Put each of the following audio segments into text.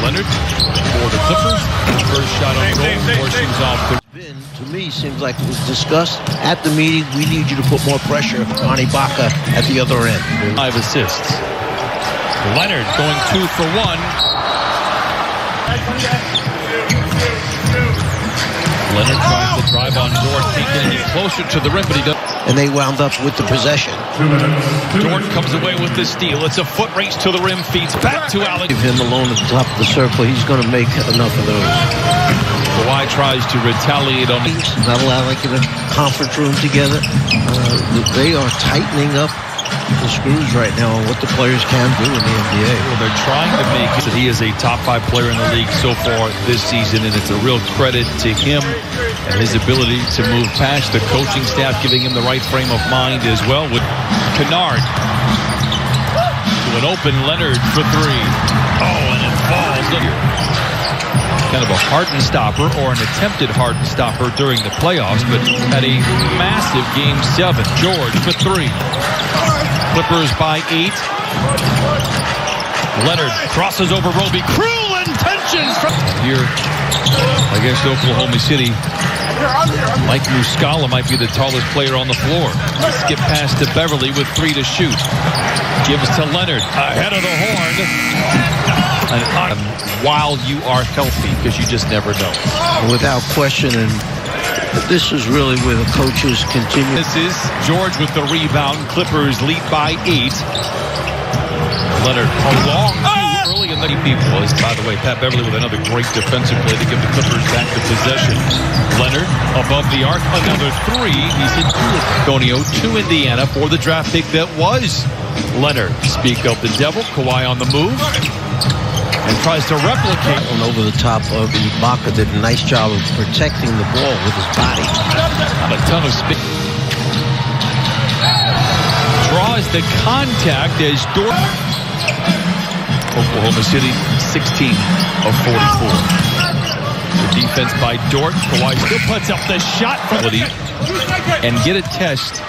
Leonard for the Clippers. First shot on goal, forcings off the... To me, seems like it was discussed at the meeting. We need you to put more pressure on Ibaka at the other end. 5 assists. Leonard going 2 for 1. Leonard tries to drive on Dort, can't get any closer to the rim, but he does. And they wound up with the possession. Dort comes away with the steal. It's a foot race to the rim, feeds back to Alex. Leave him alone at the top of the circle. He's going to make enough of those. Kawhi tries to retaliate on... Not allowed like in a conference room together. They are tightening up the screws right now on what the players can do in the NBA. Well, they're trying to make it. He is a top 5 player in the league so far this season, and it's a real credit to him and his ability to move past the coaching staff, giving him the right frame of mind as well. With Kennard to an open Leonard for 3. Oh, and it falls. Kind of a hardened stopper or an attempted hardened stopper during the playoffs, but had a massive Game 7. George for 3. Clippers by 8. Leonard crosses over Roby. Cruel intentions from here against Oklahoma City. Mike Muscala might be the tallest player on the floor. Skip pass to Beverly with 3 to shoot. Gives to Leonard ahead of the horn. And while you are healthy, because you just never know. Without question, and this is really where the coaches continue. This is George with the rebound. Clippers lead by 8. Leonard a long two early in the people. By the way, Pat Beverly with another great defensive play to give the Clippers back the possession. Leonard above the arc, another 3. He's in 2 Antonio to Indiana for the draft pick that was Leonard. Speak of the devil. Kawhi on the move. And tries to replicate. And over the top of Ibaka did a nice job of protecting the ball with his body. A ton of speed. Draws the contact as Dort. Oklahoma City 16 of 44. The defense by Dort. Kawhi still puts up the shot from and get a test.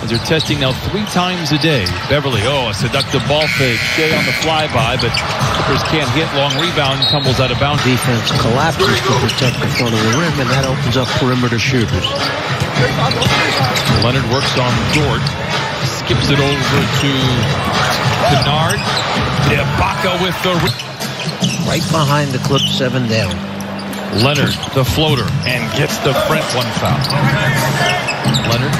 As they're testing now 3 times a day. Beverly, a seductive ball fake. Shea on the flyby, but Clippers can't hit. Long rebound, tumbles out of bounds. Defense collapses to protect the front of the rim, and that opens up perimeter shooters. Leonard works on Dort. Skips it over to Kennard. Ibaka with the... Right behind the Clip, 7 down. Leonard, the floater, and gets the front 1 foul. Leonard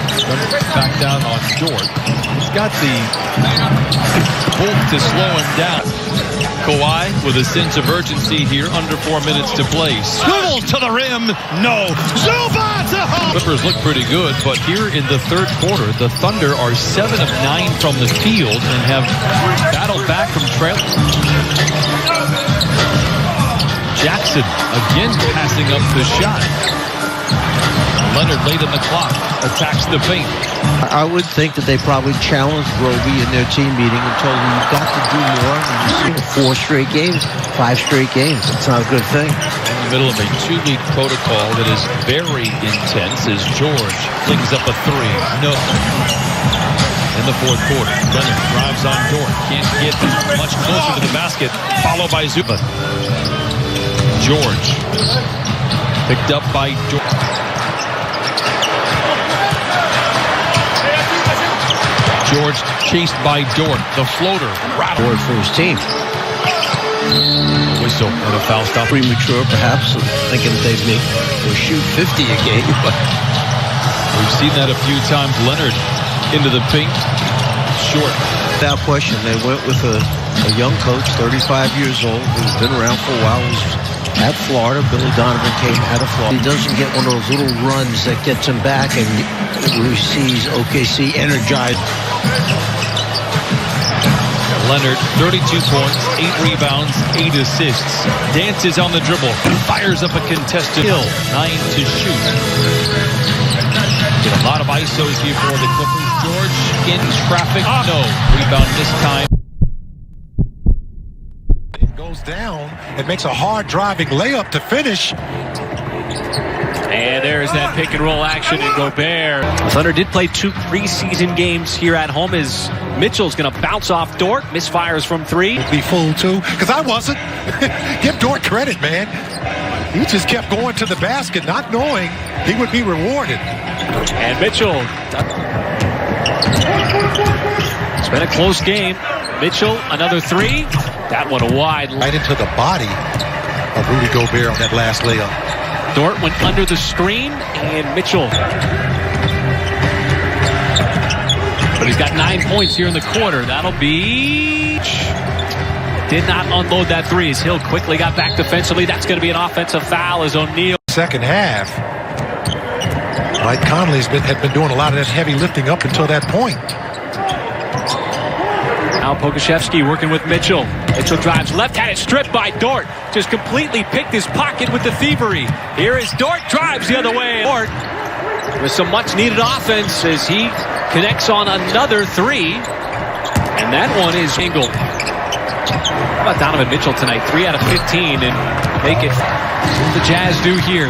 back down on Dort. He's got the pull to slow him down. Kawhi with a sense of urgency here, under 4 minutes to play. Swivel to the rim, no. Zubac to home. Clippers look pretty good, but here in the 3rd quarter, the Thunder are 7 of 9 from the field and have battled back from trail. Jackson again passing up the shot. Leonard late in the clock attacks the paint. I would think that they probably challenged Roby in their team meeting and told him, you've got to do more. And 4 straight games, 5 straight games. It's not a good thing. In the middle of a 2-week protocol that is very intense as George flings up a 3. No. In the 4th quarter, Leonard drives on Dort. Can't get much closer to the basket. Followed by Zubac. George picked up by Dort. George chased by Dort, the floater. Board for his team. Whistle and a foul stop. Premature, perhaps, thinking they make or shoot 50 a game. But we've seen that a few times. Leonard into the paint, short. Without question, they went with a young coach, 35 years old, who's been around for a while. Who's at Florida. Billy Donovan came out of Florida. He doesn't get one of those little runs that gets him back, and he sees OKC energized. Leonard, 32 points, 8 rebounds, 8 assists. Dances on the dribble, fires up a contested hill, 9 to shoot. Get a lot of ISOs here for the Clippers. George in traffic, no. Rebound this time. It goes down and makes a hard driving layup to finish. And there's that pick and roll action in Gobert. The Thunder did play 2 preseason games here at home as Mitchell's going to bounce off Dort. Misfires from 3. Be fooled too, because I wasn't. Give Dort credit, man. He just kept going to the basket, not knowing he would be rewarded. And Mitchell. It's been a close game. Mitchell, another 3. That one wide. Right into the body of Rudy Gobert on that last layup. Dort went under the screen, and Mitchell. But he's got 9 points here in the quarter. That'll be... Did not unload that 3 as Hill quickly got back defensively. That's going to be an offensive foul as O'Neal. Second half. Mike Conley's had been doing a lot of that heavy lifting up until that point. Now Pokusevski working with Mitchell. Mitchell drives left, had it stripped by Dort. Just completely picked his pocket with the thievery. Here is Dort, drives the other way. Dort with some much-needed offense as he connects on another 3. And that one is angled. How about Donovan Mitchell tonight? 3 out of 15 and make it what the Jazz do here.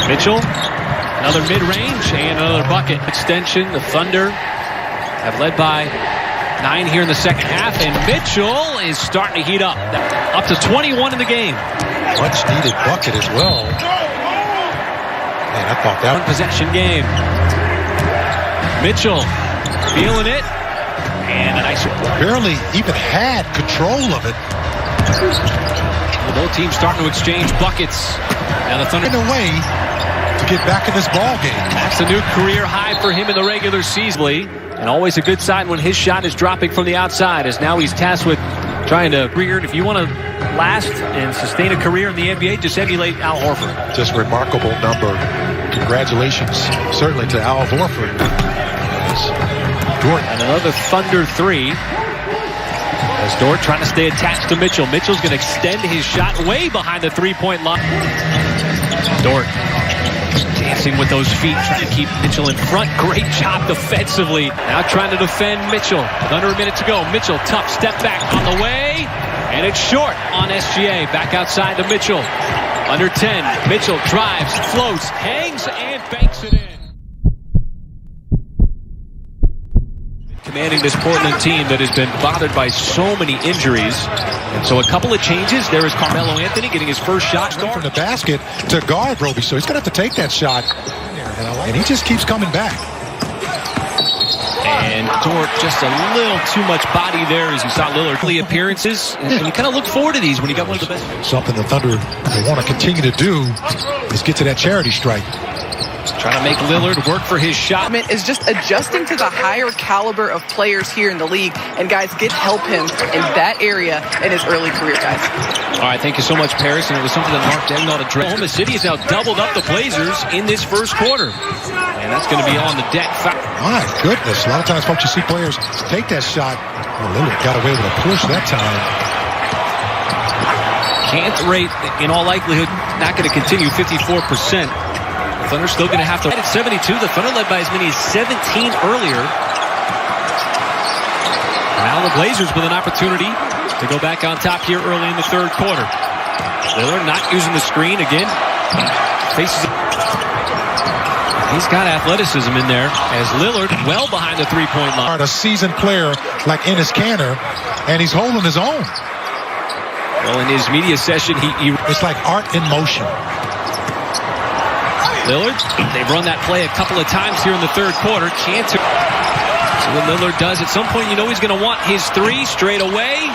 Mitchell, another mid-range and another bucket. Extension, the Thunder have led by 9 here in the second half, and Mitchell is starting to heat up. Up to 21 in the game. Much needed bucket as well. Man, I thought that one possession game. Mitchell feeling it, and a nice barely even had control of it. Well, both teams starting to exchange buckets. Now the Thunder in a way to get back in this ball game. That's a new career high for him in the regular season. And always a good sign when his shot is dropping from the outside, as now he's tasked with trying to career. If you want to last and sustain a career in the NBA, just emulate Al Horford. Just remarkable number. Congratulations, certainly to Al Horford. Dort. And another Thunder 3. As Dort trying to stay attached to Mitchell. Mitchell's going to extend his shot way behind the 3-point line. Dort dancing with those feet, trying to keep Mitchell in front. Great job defensively. Now trying to defend Mitchell. With under a minute to go. Mitchell, tough step back on the way. And it's short on SGA. Back outside to Mitchell. Under 10. Mitchell drives, floats, hangs, and banks it in. Commanding this Portland team that has been bothered by so many injuries. And so a couple of changes. There is Carmelo Anthony getting his first shot. From the basket to guard Roby, so he's going to have to take that shot. And he just keeps coming back. And Dort just a little too much body there as you saw Lillard. Appearances. And you kind of look forward to these when you got one of the best. Something the Thunder want to continue to do is get to that charity stripe. Trying to make Lillard work for his shot. Is just adjusting to the higher caliber of players here in the league. And guys, help him in that area in his early career, guys. All right, thank you so much, Paris. And it was something that Mark Dagnall addressed. Oklahoma City has now doubled up the Blazers in this first quarter. And that's going to be on the deck. My goodness. A lot of times, folks, you see players take that shot. Well, Lillard got away with a push that time. Can't rate, in all likelihood, not going to continue 54%. Thunder still going to have to. At 72, the Thunder led by as many as 17 earlier. Now the Blazers with an opportunity to go back on top here early in the third quarter. Lillard not using the screen again. Faces. He's got athleticism in there as Lillard well behind the 3-point line. A seasoned player like Enes Kanter, and he's holding his own. Well, in his media session, he it's like art in motion. Lillard, they've run that play a couple of times here in the third quarter. Kanter. So what Lillard does, at some point, you know he's going to want his 3 straight away.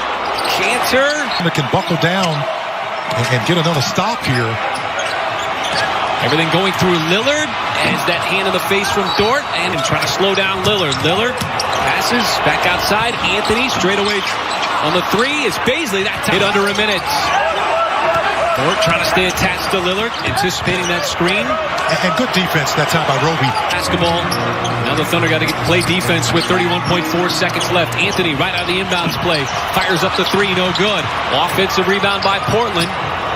Kanter. Can buckle down and get another stop here. Everything going through Lillard as that hand in the face from Dort and trying to slow down Lillard. Lillard passes back outside. Anthony straight away on the 3 is Baisley. That time hit under a minute. Dort trying to stay attached to Lillard, anticipating that screen. And good defense that time by Roby. Basketball. Now the Thunder got to play defense with 31.4 seconds left. Anthony right out of the inbounds play. Fires up the 3, no good. Offensive rebound by Portland.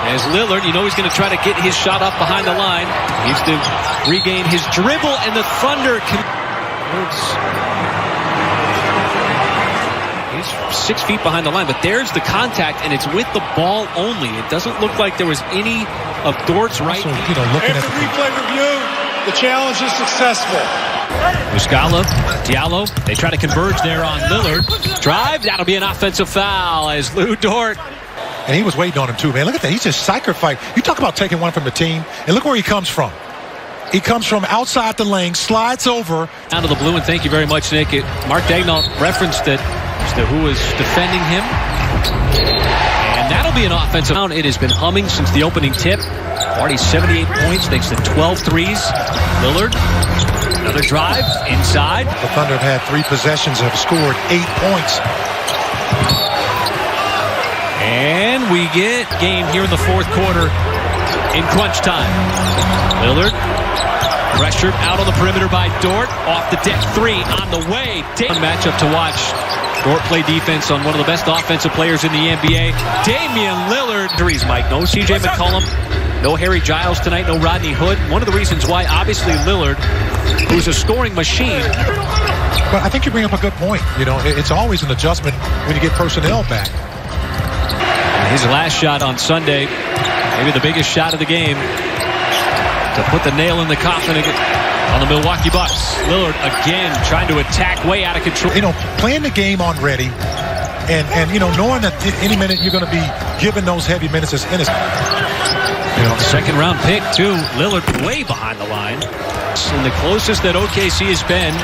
As Lillard, you know he's going to try to get his shot up behind the line. Needs to regain his dribble, and the Thunder can... He's 6 feet behind the line, but there's the contact, and it's with the ball only. It doesn't look like there was any of Dort's right. Also, looking at After replay review, the challenge is successful. Muscala, Diallo, they try to converge there on Lillard. Drive, that'll be an offensive foul as Lou Dort. And he was waiting on him too, man. Look at that. He's just sacrificed. You talk about taking one from the team, and look where he comes from. He comes from outside the lane, slides over. Down to the blue, and thank you very much, Nick. Mark Daignault referenced it as to who was defending him. And that'll be an offensive foul. It has been humming since the opening tip. Already 78 points thanks to 12 threes. Lillard, another drive, inside. The Thunder have had 3 possessions and have scored 8 points. And we get game here in the fourth quarter in crunch time. Lillard, pressured out on the perimeter by Dort. Off the deck, 3 on the way. Matchup to watch. Dort play defense on one of the best offensive players in the NBA. Damian Lillard. Mike, no CJ McCollum, no Harry Giles tonight, no Rodney Hood. One of the reasons why, obviously, Lillard, who's a scoring machine. But I think you bring up a good point. It's always an adjustment when you get personnel back. His last shot on Sunday, maybe the biggest shot of the game, to put the nail in the coffin on the Milwaukee Bucks. Lillard again trying to attack way out of control. Playing the game on ready, and knowing that any minute you're going to be given those heavy minutes is innocent. Second round pick too. Lillard way behind the line. And the closest that OKC has been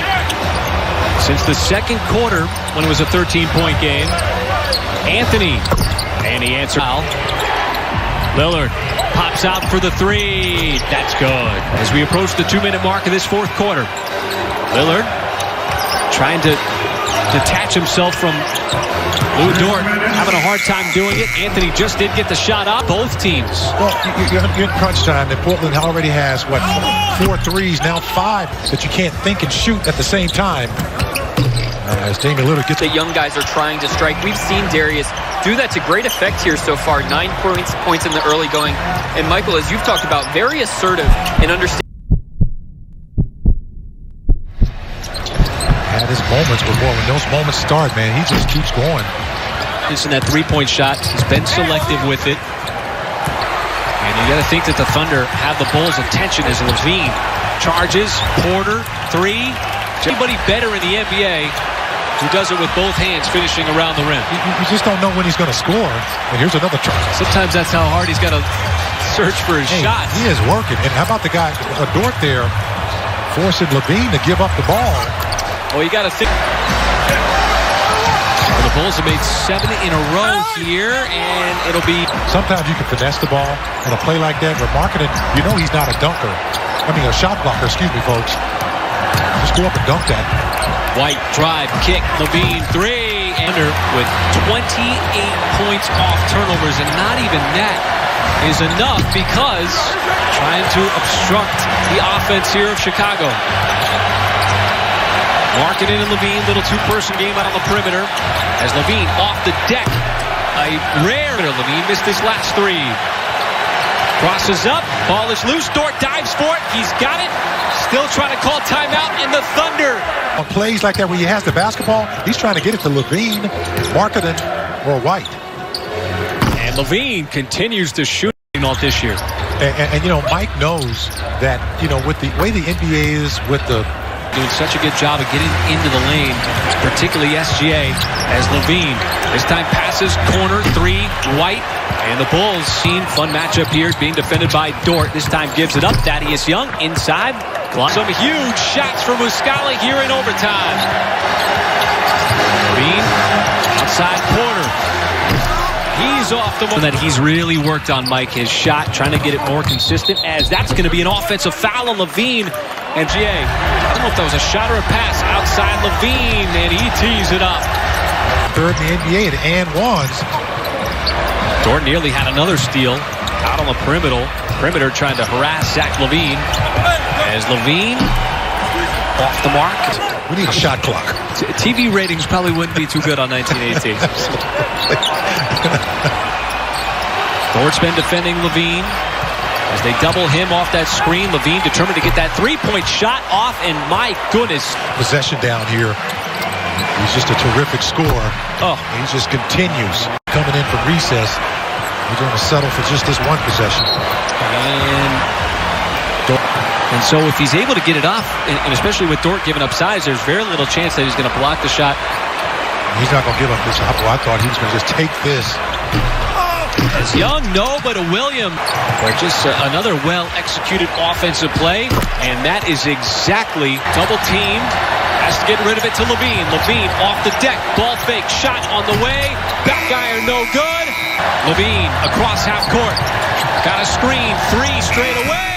since the second quarter when it was a 13-point game. Anthony, and he answered. Lillard pops out for the 3. That's good. As we approach the 2-minute mark of this fourth quarter, Lillard trying to detach himself from Lou Dort, having a hard time doing it. Anthony just did get the shot up. Both teams. Well, you're in crunch time, and Portland already has, 4 threes, now 5 that you can't think and shoot at the same time. As Damian Lillard gets... The young guys are trying to strike. We've seen Darius do that to great effect here so far. 9 points in the early going. And Michael, as you've talked about, very assertive in understanding. Had his moments before. When those moments start, man, he just keeps going. In that 3-point shot, he's been selective with it. And you got to think that the Thunder have the Bulls' attention as Levine charges. Porter, 3. Anybody better in the NBA who does it with both hands, finishing around the rim. You just don't know when he's going to score. And here's another try. Sometimes that's how hard he's got to search for his shot. He is working. And how about the guy, Dort there, forcing Levine to give up the ball. Well, you got to think. Well, the Bulls have made 7 in a row here, and it'll be... Sometimes you can finesse the ball on a play like that. But Marketing, he's not a dunker. A shot blocker, excuse me, folks. Just go up and dunk that. White drive, kick, Levine, 3. Under with 28 points off turnovers, and not even that is enough because trying to obstruct the offense here of Chicago. Marketing and Levine, little 2-person game out on the perimeter as Levine off the deck. A rare Levine missed his last 3. Crosses up, ball is loose, Dort dives for it, he's got it. Still trying to call timeout, and the Thunder. On plays like that where he has the basketball, he's trying to get it to Levine, Marketing, or White. And Levine continues to shoot all this year. And Mike knows that, with the way the NBA is with the... Doing such a good job of getting into the lane, particularly SGA, as Levine. This time passes, corner, 3, White, and the Bulls. Fun matchup here, being defended by Dort. This time gives it up. Thaddeus Young inside. Some huge shots for Muscala here in overtime. Levine, outside Porter. He's off the... That he's really worked on, Mike, his shot, trying to get it more consistent, as that's going to be an offensive foul on Levine. And GA, I don't know if that was a shot or a pass outside Levine, and he tees it up. Third in the NBA and ones. Dort nearly had another steal out on the perimeter trying to harass Zach Levine. As Levine off the mark. We need a shot clock. TV ratings probably wouldn't be too good on 1918. Dort's been defending Levine. As they double him off that screen, Levine determined to get that 3-point shot off, and my goodness. Possession down here. He's just a terrific scorer. Oh. He just continues coming in from recess. He's going to settle for just this one possession. And so if he's able to get it off, and especially with Dort giving up size, there's very little chance that he's going to block the shot. He's not going to give up this. I thought he was going to just take this. As Young, no, but a William. But just another well-executed offensive play, and that is exactly double team. Has to get rid of it to Levine. Levine off the deck, ball fake, shot on the way. Back iron, no good. Levine across half court. Got a screen, three straight away.